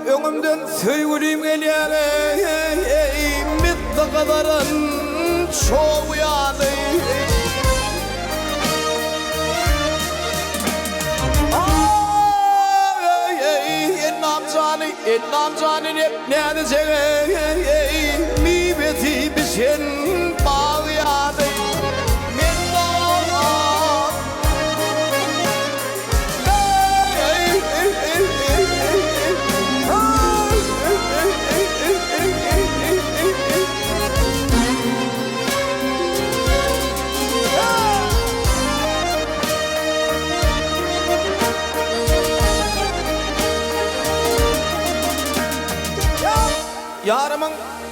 öngümden söyleyeyim gelene bitti kadarın çoğu yadı. Namcanı ne diyeceğim mi beti bir sen bağlayadı.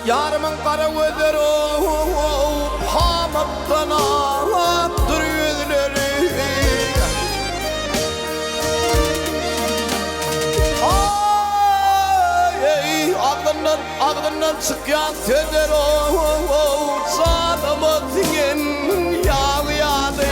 Yarımın kara gözleri pamuktan ağıp duruyorlar. Ağzından çıkan sözler canımı senin yağlayadı.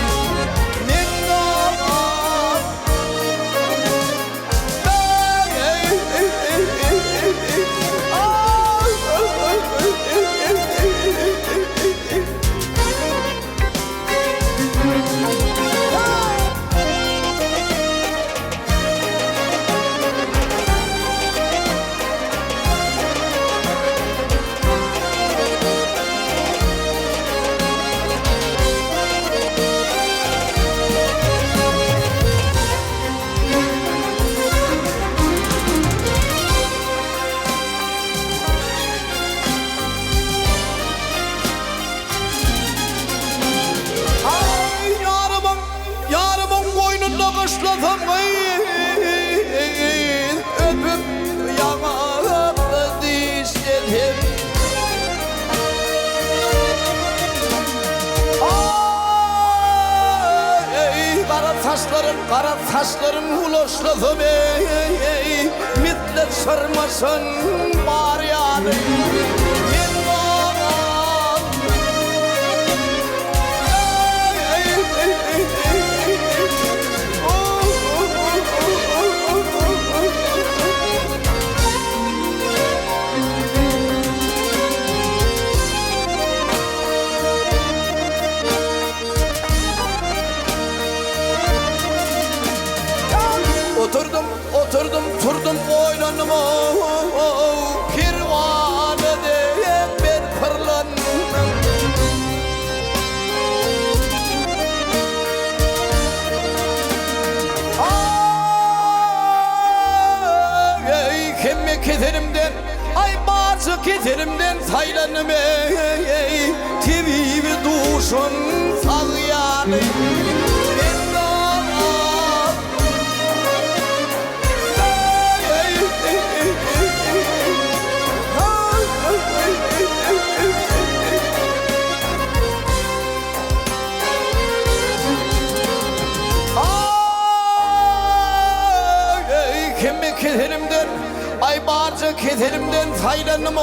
Öpüp yanağımı dişledim. Kara saçlarım ulaşladım. Millet sarmasın var yani. Oturdum boynuma pirvane diye ben fırlandım. Kemme kederimden, ay bazı kederimden saylanım. Tibi bir duşun salyanı. Kederimden, ay barca kederimden saylanım.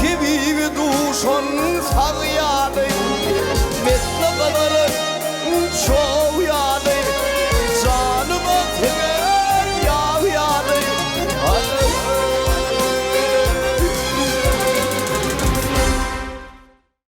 Gibi bir duşun sağ ya.